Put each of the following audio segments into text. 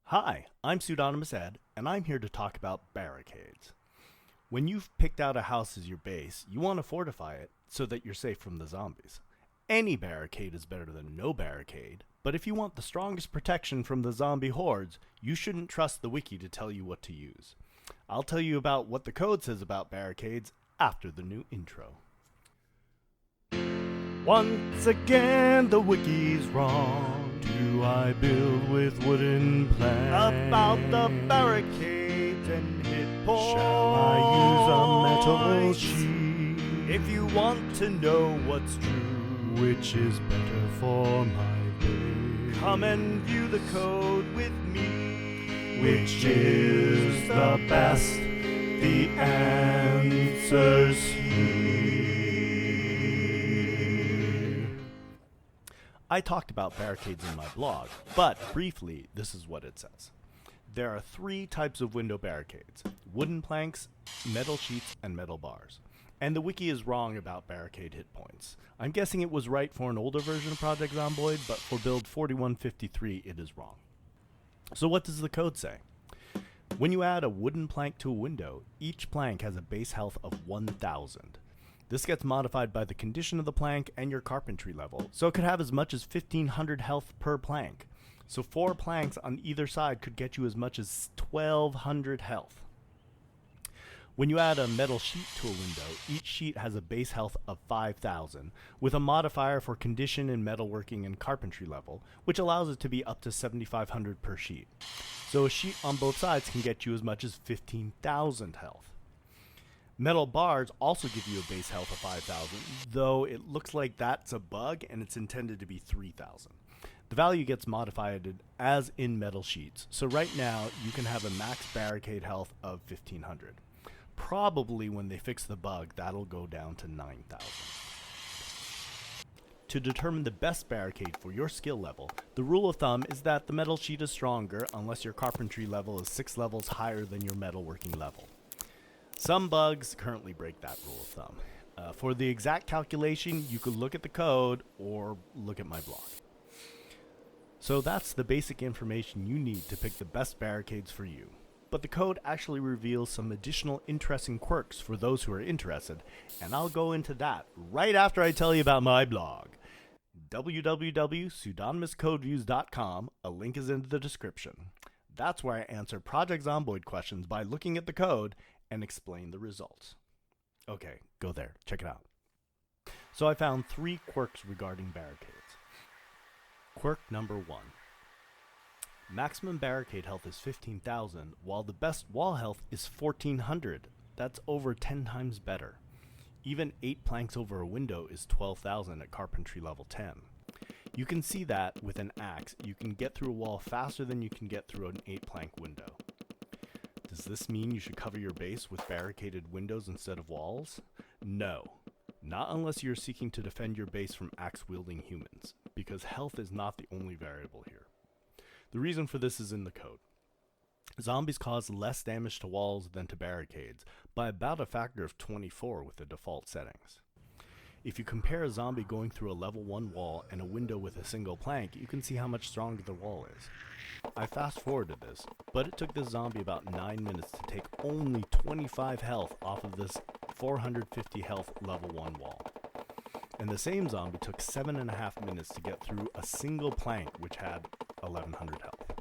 Hi, I'm Pseudonymous Ed, and I'm here to talk about barricades. When you've picked out a house as your base, you want to fortify it so that you're safe from the zombies. Any barricade is better than no barricade, but if you want the strongest protection from the zombie hordes, you shouldn't trust the wiki to tell you what to use. I'll tell you about what the code says about barricades after the new intro. Once again, the wiki's wrong. Do I build with wooden planks? About the barricades and hit points. Shall I use a metal sheet? If you want to know what's true, which is better for my base? Come and view the code with me. Which is the best? The answer's here. I talked about barricades in my blog, but briefly, this is what it says. There are three types of window barricades: wooden planks, metal sheets, and metal bars. And the wiki is wrong about barricade hit points. I'm guessing it was right for an older version of Project Zomboid, but for build 4153 it is wrong. So what does the code say? When you add a wooden plank to a window, each plank has a base health of 1000. This gets modified by the condition of the plank and your carpentry level, so it could have as much as 1500 health per plank. So 4 planks on either side could get you as much as 1200 health. When you add a metal sheet to a window, each sheet has a base health of 5000, with a modifier for condition and metalworking and carpentry level, which allows it to be up to 7500 per sheet. So a sheet on both sides can get you as much as 15,000 health. Metal bars also give you a base health of 5,000, though it looks like that's a bug and it's intended to be 3,000. The value gets modified as in metal sheets, so right now you can have a max barricade health of 1,500. Probably when they fix the bug, that'll go down to 9,000. To determine the best barricade for your skill level, the rule of thumb is that the metal sheet is stronger unless your carpentry level is 6 levels higher than your metalworking level. Some bugs currently break that rule of thumb. For the exact calculation, you could look at the code or look at my blog. So that's the basic information you need to pick the best barricades for you. But the code actually reveals some additional interesting quirks for those who are interested, and I'll go into that right after I tell you about my blog. www.pseudonymouscodeviews.com. A link is in the description. That's where I answer Project Zomboid questions by looking at the code and explain the results. Okay, go there, check it out. So I found 3 quirks regarding barricades. Quirk number 1. Maximum barricade health is 15,000, while the best wall health is 1,400. That's over 10 times better. Even 8 planks over a window is 12,000 at carpentry level 10. You can see that with an axe, you can get through a wall faster than you can get through an 8-plank window. Does this mean you should cover your base with barricaded windows instead of walls? No, not unless you're seeking to defend your base from axe-wielding humans, because health is not the only variable here. The reason for this is in the code. Zombies cause less damage to walls than to barricades, by about a factor of 24 with the default settings. If you compare a zombie going through a level 1 wall and a window with a single plank, you can see how much stronger the wall is. I fast forwarded this, but it took this zombie about 9 minutes to take only 25 health off of this 450 health level 1 wall. And the same zombie took 7.5 minutes to get through a single plank which had 1100 health.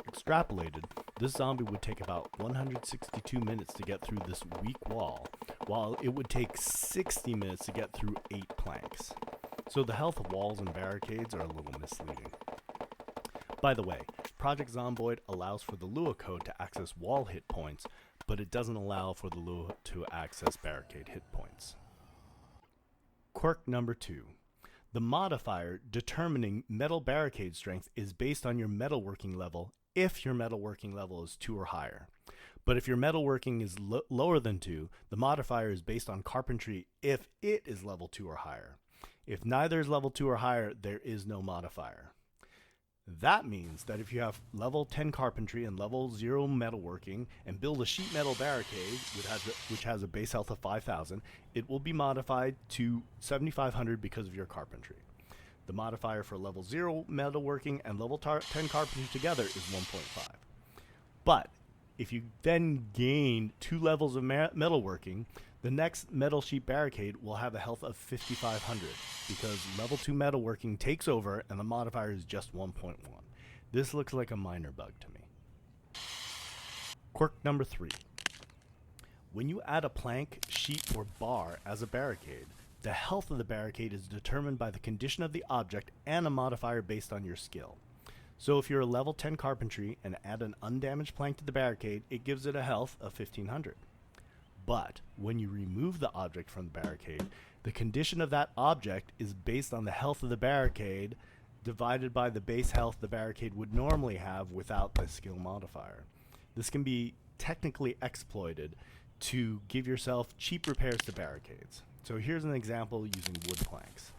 Extrapolated, this zombie would take about 162 minutes to get through this weak wall, while it would take 60 minutes to get through 8 planks. So the health of walls and barricades are a little misleading. By the way, Project Zomboid allows for the Lua code to access wall hit points, but it doesn't allow for the Lua to access barricade hit points. Quirk number 2. The modifier determining metal barricade strength is based on your metalworking level if your metalworking level is 2 or higher. But if your metalworking is lower than 2, the modifier is based on carpentry if it is level 2 or higher. If neither is level 2 or higher, there is no modifier. That means that if you have level 10 carpentry and level 0 metalworking and build a sheet metal barricade which has a base health of 5,000, it will be modified to 7,500 because of your carpentry. The modifier for level 0 metalworking and level 10 carpentry together is 1.5. But if you then gain 2 levels of metalworking, the next metal sheet barricade will have a health of 5,500 because level 2 metalworking takes over and the modifier is just 1.1. This looks like a minor bug to me. Quirk number 3. When you add a plank, sheet, or bar as a barricade, the health of the barricade is determined by the condition of the object and a modifier based on your skill. So if you're a level 10 carpentry and add an undamaged plank to the barricade, it gives it a health of 1,500. But when you remove the object from the barricade, the condition of that object is based on the health of the barricade divided by the base health the barricade would normally have without the skill modifier. This can be technically exploited to give yourself cheap repairs to barricades. So here's an example using wood planks.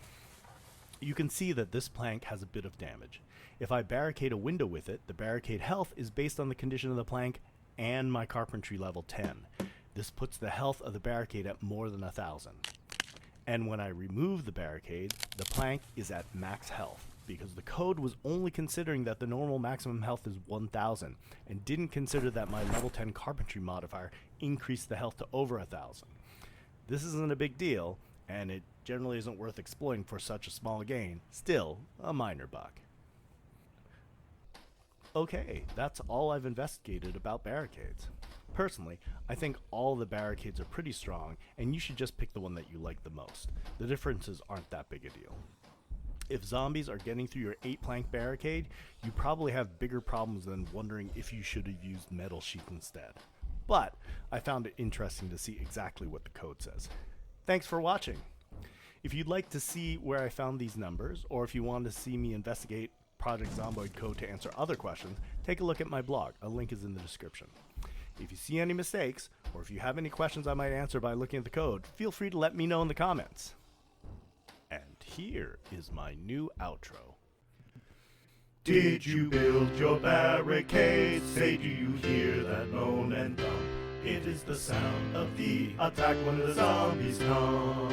You can see that this plank has a bit of damage. If I barricade a window with it, the barricade health is based on the condition of the plank and my carpentry level 10. This puts the health of the barricade at more than 1,000. And when I remove the barricade, the plank is at max health because the code was only considering that the normal maximum health is 1,000 and didn't consider that my level 10 carpentry modifier increased the health to over 1,000. This isn't a big deal, and it generally isn't worth exploiting for such a small gain. Still, a minor bug. Okay, that's all I've investigated about barricades. Personally, I think all the barricades are pretty strong, and you should just pick the one that you like the most. The differences aren't that big a deal. If zombies are getting through your 8-plank barricade, you probably have bigger problems than wondering if you should have used metal sheet instead. But I found it interesting to see exactly what the code says. Thanks for watching. If you'd like to see where I found these numbers, or if you want to see me investigate Project Zomboid code to answer other questions, take a look at my blog. A link is in the description. If you see any mistakes, or if you have any questions I might answer by looking at the code, feel free to let me know in the comments. And here is my new outro. Did you build your barricade? Say, do you hear that moan and thump? It is the sound of the attack when the zombies come.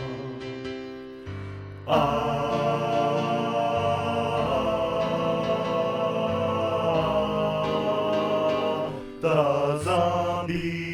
The zombies.